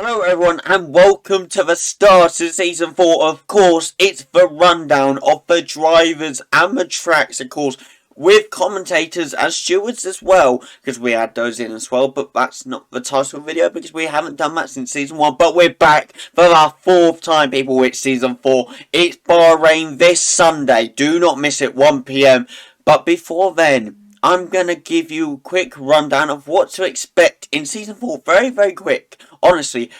Hello everyone and welcome to the start of season 4. Of course, it's the rundown of the drivers and the tracks, of course, with commentators and stewards as well, because we had those in as well, but that's not the title of the video because we haven't done that since season 1, but we're back for our 4th time, people. It's season 4. It's Bahrain this Sunday. Do not miss it, 1 PM. But before then, I'm going to give you a quick rundown of what to expect in season 4. Very, very quick. Honestly,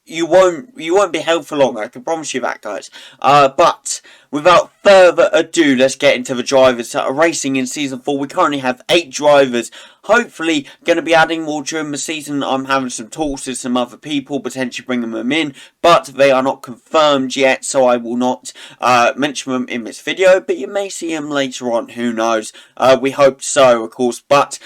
you won't be held for long, I can promise you that, guys. But without further ado, let's get into the drivers that are racing in season 4. We currently have 8 drivers. Hopefully, going to be adding more during the season. I'm having some talks with some other people, potentially bringing them in, but they are not confirmed yet, so I will not mention them in this video, but you may see them later on, who knows. We hope so, of course, but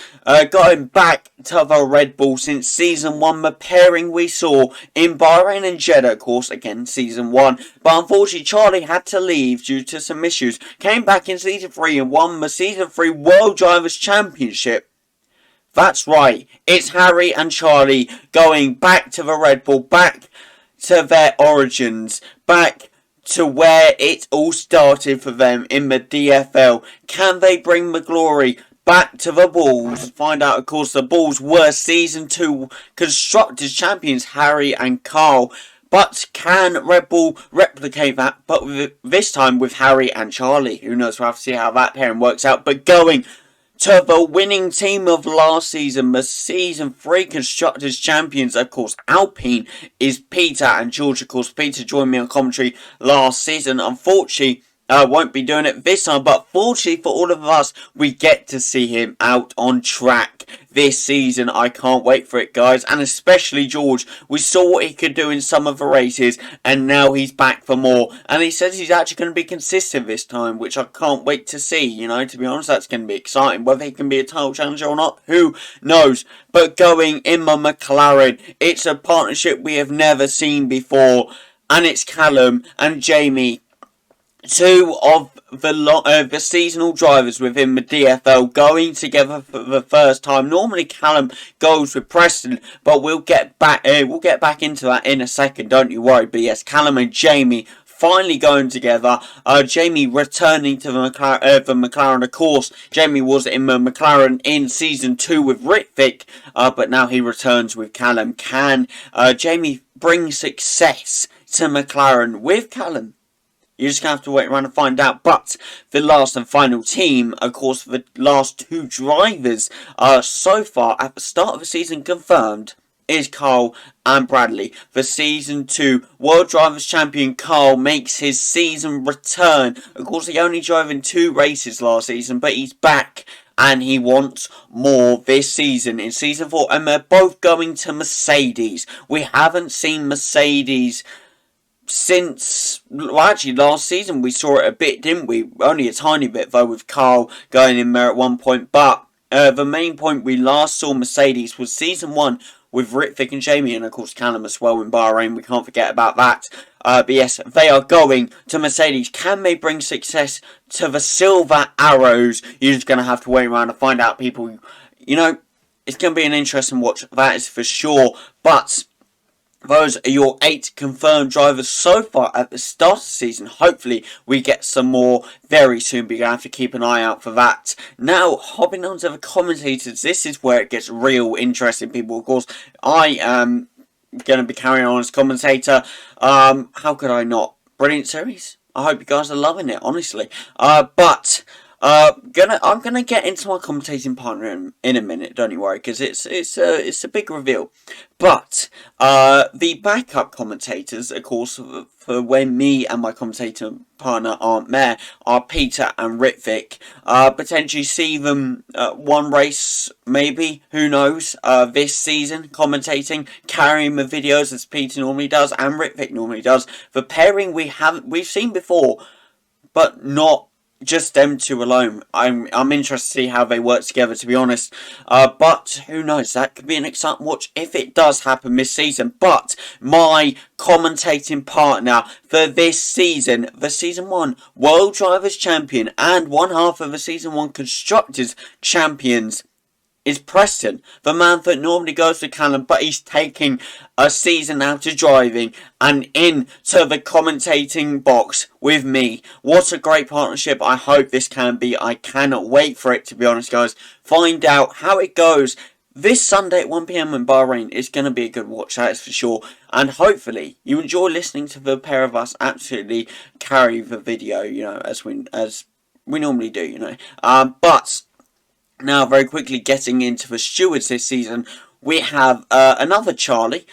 going back to the Red Bull since season 1, the pairing we saw in Bahrain and Jeddah, of course, again, season 1, but unfortunately Charlie had to leave due to some issues, came back in season 3 and won the season 3 World Drivers' Championship. That's right, it's Harri and Charlie going back to the Red Bull, back to their origins, back to where it all started for them in the DFL. Can they bring the glory back to the Bulls? Find out, of course, the Bulls were Season 2 Constructors Champions, Harri and Carl. But can Red Bull replicate that? But this time with Harri and Charlie. Who knows? We'll have to see how that pairing works out. But going to the winning team of last season, the Season 3 Constructors Champions, of course, Alpine, is Peter and George. Of course, Peter joined me on commentary last season. Unfortunately, won't be doing it this time, but fortunately for all of us, we get to see him out on track this season. I can't wait for it, guys, and especially George. We saw what he could do in some of the races, and now he's back for more, and he says he's actually going to be consistent this time, which I can't wait to see. You know, to be honest, that's going to be exciting. Whether he can be a title challenger or not, who knows. But going in my McLaren, it's a partnership we have never seen before, and it's Callum and Jamie, two of the seasonal drivers within the DFL, going together for the first time. Normally Callum goes with Preston, but we'll get back into that in a second, don't you worry. But yes, Callum and Jamie finally going together. Jamie returning to the McLaren, of course. Jamie was in the McLaren in season 2 with Ritvic, but now he returns with Callum. Can Jamie bring success to McLaren with Callum? You're just going to have to wait around and find out. But the last and final team, of course, the last 2 drivers so far at the start of the season confirmed is Carl and Bradley. The Season 2 World Drivers' Champion Carl makes his season return. Of course, he only drove in 2 races last season, but he's back and he wants more this season in Season 4. And they're both going to Mercedes. We haven't seen Mercedes since, well, actually last season we saw it a bit, didn't we? Only a tiny bit though, with Carl going in there at one point. But the main point we last saw Mercedes was season 1 with Ritvic and Jamie, and of course Callum as well in Bahrain. We can't forget about that. But yes, they are going to Mercedes. Can they bring success to the Silver Arrows? You're just going to have to wait around and find out, people. You know, it's going to be an interesting watch, that is for sure. But those are your 8 confirmed drivers so far at the start of the season. Hopefully we get some more very soon, but you're going to have to keep an eye out for that. Now, hopping on to the commentators, this is where it gets real interesting, people. Of course, I am going to be carrying on as commentator. How could I not? Brilliant series. I hope you guys are loving it, honestly. I'm gonna get into my commentating partner in a minute. Don't you worry, because it's a big reveal. But the backup commentators, of course, for when me and my commentator partner aren't there, are Peter and Ritvic. Potentially see them one race, maybe, who knows, this season, commentating, carrying the videos as Peter normally does and Ritvic normally does. The pairing we've seen before, but not just them 2 alone. I'm interested to see how they work together, to be honest. But who knows? That could be an exciting watch if it does happen this season. But my commentating partner for this season, the Season 1 World Drivers Champion and one half of the Season 1 Constructors Champions, is Preston, the man that normally goes to Callum, but he's taking a season out of driving and into the commentating box with me. What a great partnership. I hope this can be. I cannot wait for it, to be honest, guys. Find out how it goes this Sunday at 1 PM in Bahrain. Is going to be a good watch, that is for sure. And hopefully you enjoy listening to the pair of us absolutely carry the video, you know, as we normally do, you know. But now, very quickly getting into the stewards this season, we have another Charlie.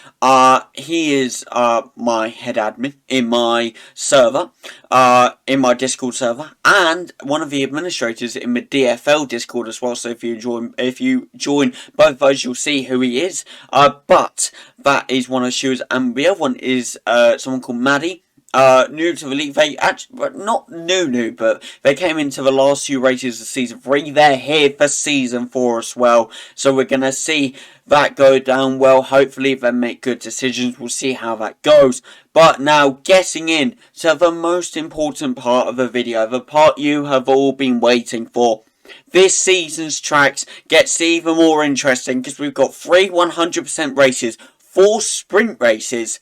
He is my head admin in my server, in my Discord server, and one of the administrators in the DFL Discord as well. So if you join both those, you'll see who he is. But that is one of the stewards, and the other one is someone called Maddie. New to the league. They actually, not new, but they came into the last few races of season 3. They're here for season 4 as well. So we're going to see that go down well. Hopefully they make good decisions. We'll see how that goes. But now getting in to the most important part of the video. The part you have all been waiting for. This season's tracks gets even more interesting because we've got 3 100% races, 4 sprint races,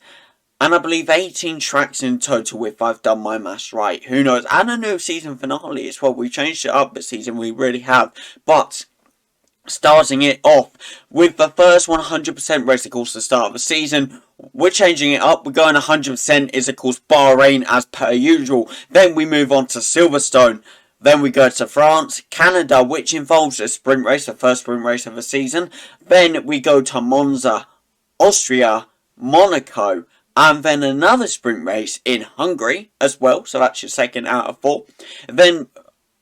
and I believe 18 tracks in total if I've done my maths right. Who knows? And a new season finale as well. We changed it up this season. We really have. But starting it off with the first 100% race, of course, the start of the season. We're changing it up. We're going 100% is, of course, Bahrain as per usual. Then we move on to Silverstone. Then we go to France, Canada, which involves a sprint race, the first sprint race of the season. Then we go to Monza, Austria, Monaco, and then another sprint race in Hungary as well. So that's your second out of 4. Then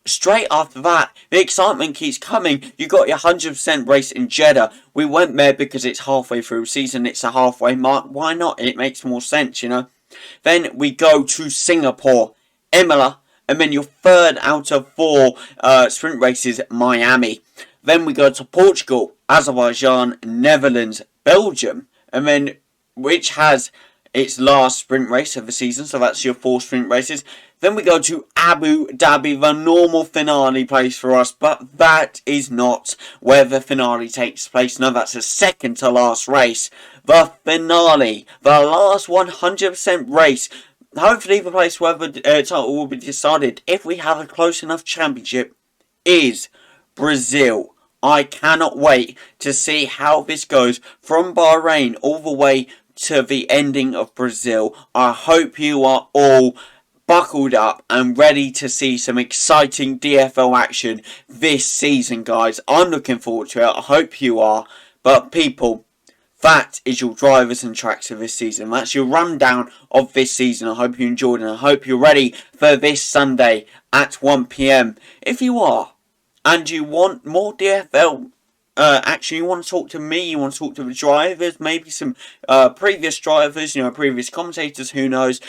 straight after that, the excitement keeps coming. You got your 100% race in Jeddah. We went there because it's halfway through the season. It's a halfway mark. Why not? It makes more sense, you know. Then we go to Singapore, Imola, and then your third out of 4 sprint races, Miami. Then we go to Portugal, Azerbaijan, Netherlands, Belgium, and then which has its last sprint race of the season, so that's your 4 sprint races. Then we go to Abu Dhabi, the normal finale place for us, but that is not where the finale takes place. No, that's the second to last race. The finale, the last 100% race. Hopefully the place where the title will be decided, if we have a close enough championship, is Brazil. I cannot wait to see how this goes from Bahrain all the way to the ending of Brazil. I hope you are all buckled up and ready to see some exciting DFL action this season, guys. I'm looking forward to it. I hope you are. But people, that is your drivers and tracks of this season. That's your rundown of this season. I hope you enjoyed and I hope you're ready for this Sunday at 1 PM. If you are, and you want more DFL action, you want to talk to me, you want to talk to the drivers, maybe some previous drivers, you know, previous commentators, who knows,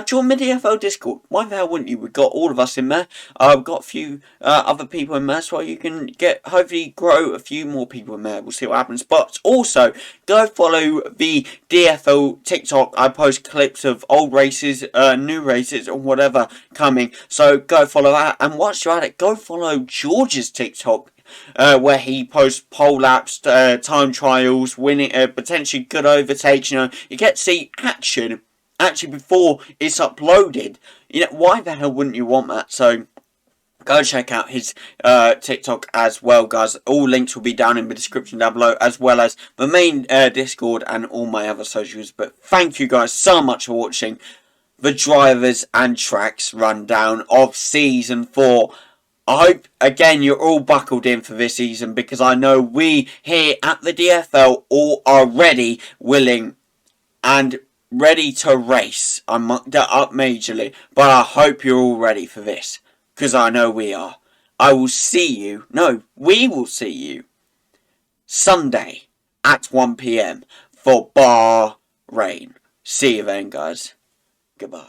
join the DFL Discord. Why the hell wouldn't you? We've got all of us in there. We've got a few other people in there, so you can hopefully grow a few more people in there. We'll see what happens. But also, go follow the DFL TikTok. I post clips of old races, new races, or whatever coming. So go follow that. And once you're at it, go follow George's TikTok, where he posts pole laps, time trials, winning, potentially good overtakes. You know, you get to see action actually before it's uploaded. You know, why the hell wouldn't you want that? So go check out his TikTok as well, guys. All links will be down in the description down below, as well as the main Discord and all my other socials. But thank you guys so much for watching the drivers and tracks rundown of season 4. I hope, again, you're all buckled in for this season, because I know we here at the DFL all are ready, willing, and ready to race. I mucked that up majorly, but I hope you're all ready for this, because I know we are. I will see you, no, we will see you Sunday at 1 PM for Bahrain. See you then, guys. Goodbye.